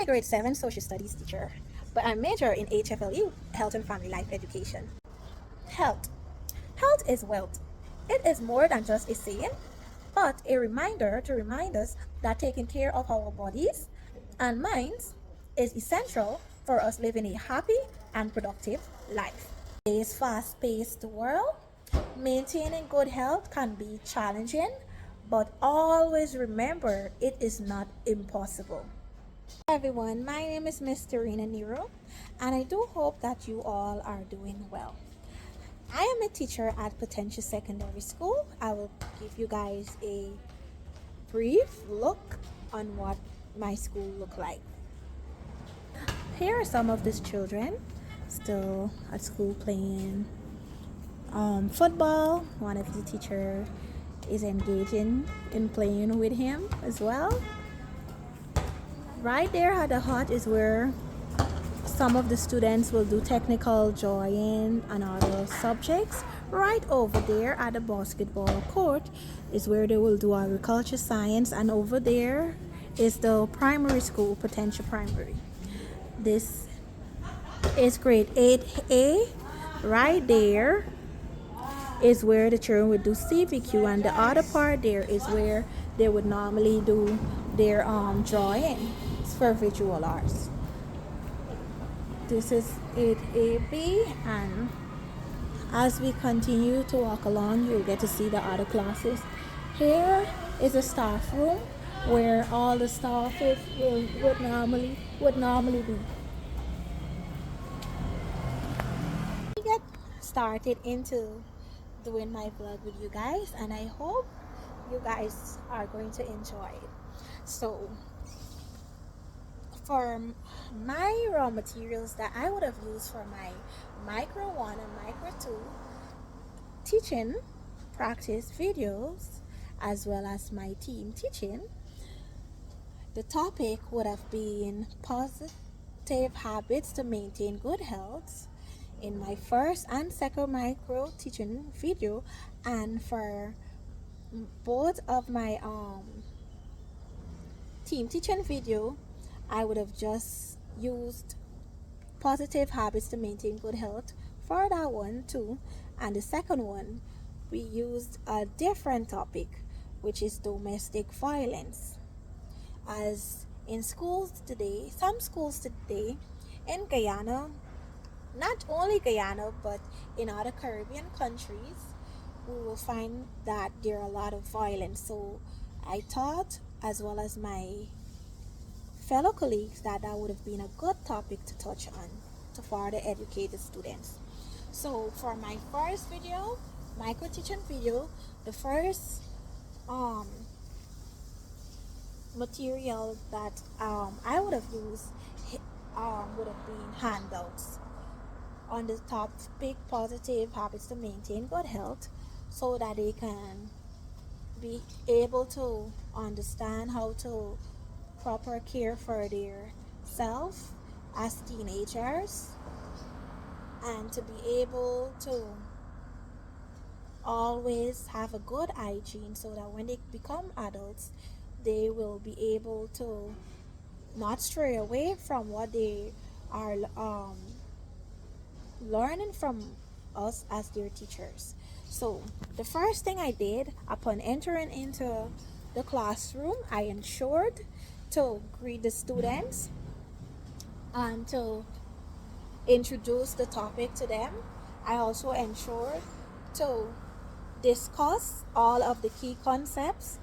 grade 7 social studies teacher, but I major in HFLU, Health and Family Life Education. Health. Health is wealth. It is more than just a saying, but a reminder to remind us that taking care of our bodies and minds is essential for us living a happy and productive life. In today's fast-paced world, maintaining good health can be challenging, but always remember it is not impossible. Hi everyone, my name is Miss Terina Nero, and I do hope that you all are doing well. I am a teacher at Potential Secondary School. I will give you guys a brief look on what my school look like. Here are some of these children still at school playing football. One of the teacher is engaging in playing with him as well. Right there at the hut is where some of the students will do technical drawing and other subjects. Right over there at the basketball court is where they will do agriculture science, and over there is the primary school, Potential Primary. This is grade 8A. Right there is where the children would do CVQ, and the other part there is where they would normally do their drawing for visual arts. This is 8AB, and as we continue to walk along, you'll get to see the other classes. Here is a staff room where all the staff would normally be. We get started into doing my vlog with you guys, and I hope you guys are going to enjoy it. So for my raw materials that I would have used for my micro 1 and micro 2 teaching practice videos, as well as my team teaching, the topic would have been positive habits to maintain good health in my first and second micro teaching video, and for both of my team teaching video I would have just used positive habits to maintain good health for that one too. And the second one, we used a different topic, which is domestic violence. As in schools today, some schools today in Guyana, not only Guyana but in other Caribbean countries, we will find that there are a lot of violence. So I thought, as well as my fellow colleagues, that would have been a good topic to touch on to further educate the students. So for my first video, micro teaching video, the first material that I would have used would have been handouts on the topic positive habits to maintain good health, so that they can be able to understand how to proper care for their self as teenagers, and to be able to always have a good hygiene, so that when they become adults they will be able to not stray away from what they are learning from us as their teachers. So the first thing I did upon entering into the classroom, I ensured to greet the students and to introduce the topic to them. I also ensured to discuss all of the key concepts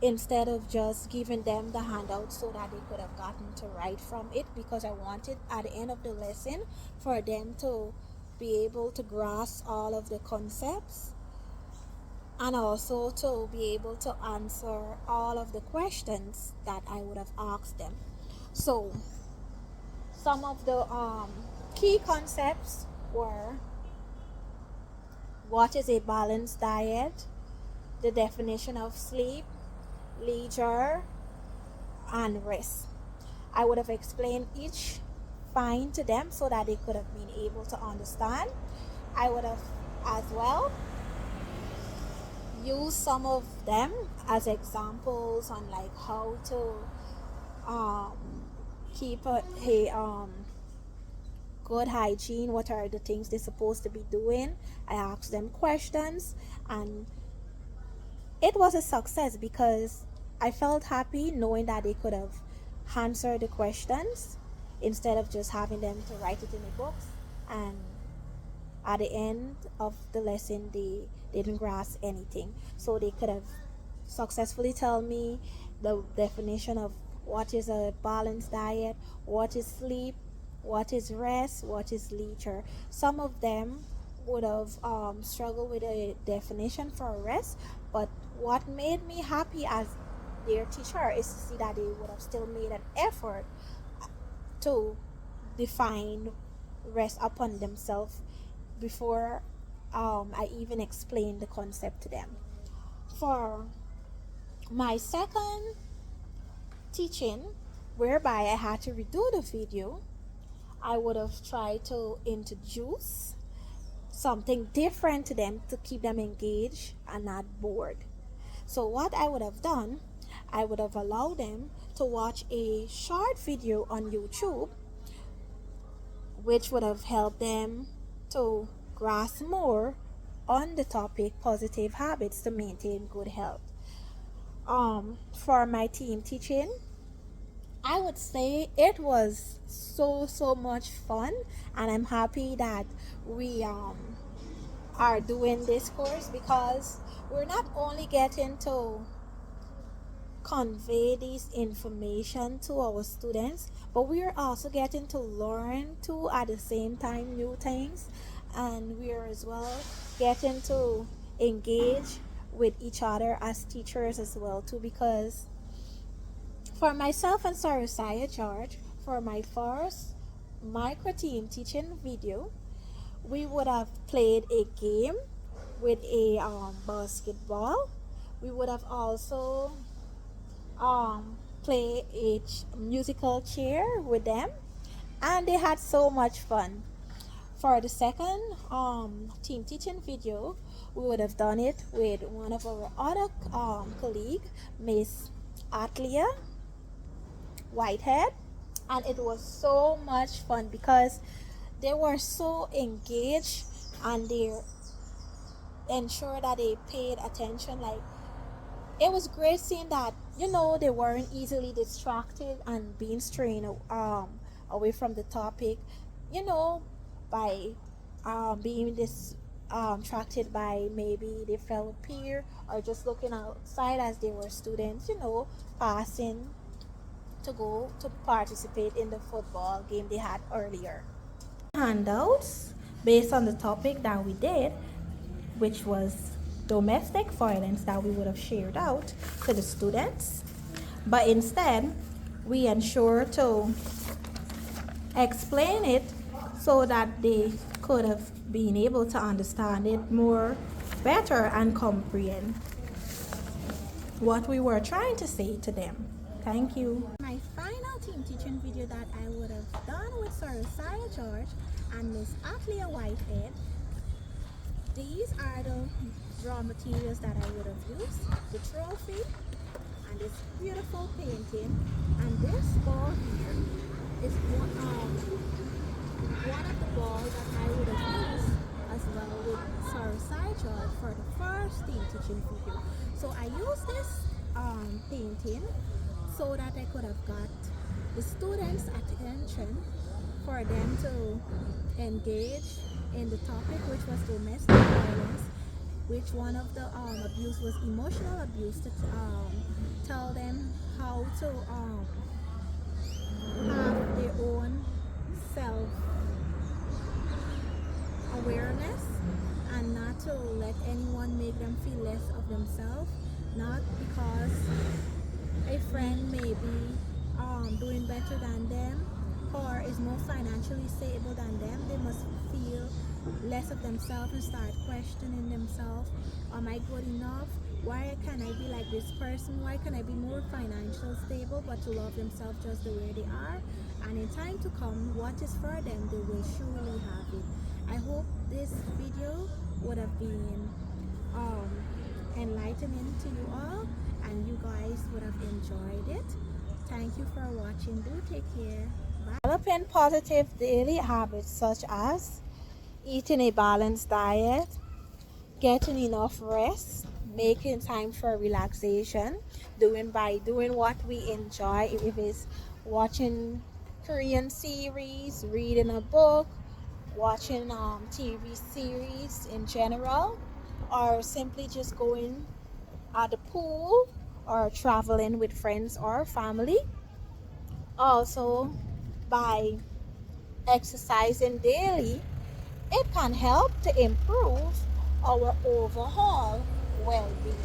instead of just giving them the handout so that they could have gotten to write from it, because I wanted at the end of the lesson for them to be able to grasp all of the concepts, and also to be able to answer all of the questions that I would have asked them. So some of the key concepts were: what is a balanced diet, the definition of sleep, leisure, and rest. I would have explained each fine to them so that they could have been able to understand. I would have as well used some of them as examples on like how to keep a good hygiene, what are the things they're supposed to be doing. I asked them questions, and it was a success because I felt happy knowing that they could have answered the questions instead of just having them to write it in the books, and at the end of the lesson they didn't grasp anything. So they could have successfully tell me the definition of what is a balanced diet, what is sleep, what is rest, what is leisure. Some of them would have struggled with a definition for rest, but what made me happy as their teacher is to see that they would have still made an effort to define rest upon themselves before I even explained the concept to them. For my second teaching, whereby I had to redo the video, I would have tried to introduce something different to them to keep them engaged and not bored. So what I would have done, I would have allowed them to watch a short video on YouTube, which would have helped them to grasp more on the topic positive habits to maintain good health. For my team teaching, I would say it was so much fun, and I'm happy that we are doing this course because we're not only getting to convey this information to our students, but we are also getting to learn too at the same time new things, and we are as well getting to engage with each other as teachers as well too, because for myself and Sarasiah George, for my first micro team teaching video, we would have played a game with a basketball. We would have also play a musical chair with them, and they had so much fun. For the second team teaching video, we would have done it with one of our other colleague, Miss Atlia Whitehead, and it was so much fun because they were so engaged and they ensured that they paid attention. Like, it was great seeing that they weren't easily distracted and being strained away from the topic, by being distracted by maybe their fellow peer or just looking outside as they were students, passing to go to participate in the football game they had earlier. Handouts based on the topic that we did, which was domestic violence, that we would have shared out to the students, but instead we ensure to explain it so that they could have been able to understand it more better and comprehend what we were trying to say to them. Thank you. My final team teaching video that I would have done with Sarasiah George and Miss Atlia Whitehead. These are the raw materials that I would have used: the trophy and this beautiful painting, and this ball here is one of the balls that I would have used as well with Sarasiah George for the first team teaching video. So I used this painting so that I could have got the students' attention for them to engage in the topic, which was domestic violence, which one of the abuse was emotional abuse, to tell them how to have their own self awareness and not to let anyone make them feel less of themselves, not because a friend may be doing better than them or is more financially stable than them, they must feel less of themselves and start questioning themselves. Am I good enough? Why can't I be like this person? Why can't I be more financially stable? But to love themselves just the way they are, and in time to come, what is for them, they will surely have it. I hope this video would have been enlightening to you all, and you guys would have enjoyed it. Thank you for watching. Do take care. Bye. Developing positive daily habits such as eating a balanced diet, getting enough rest, making time for relaxation, doing what we enjoy, if it's watching Korean series, reading a book, watching TV series in general, or simply just going at the pool or traveling with friends or family. Also, by exercising daily, it can help to improve our overall well being.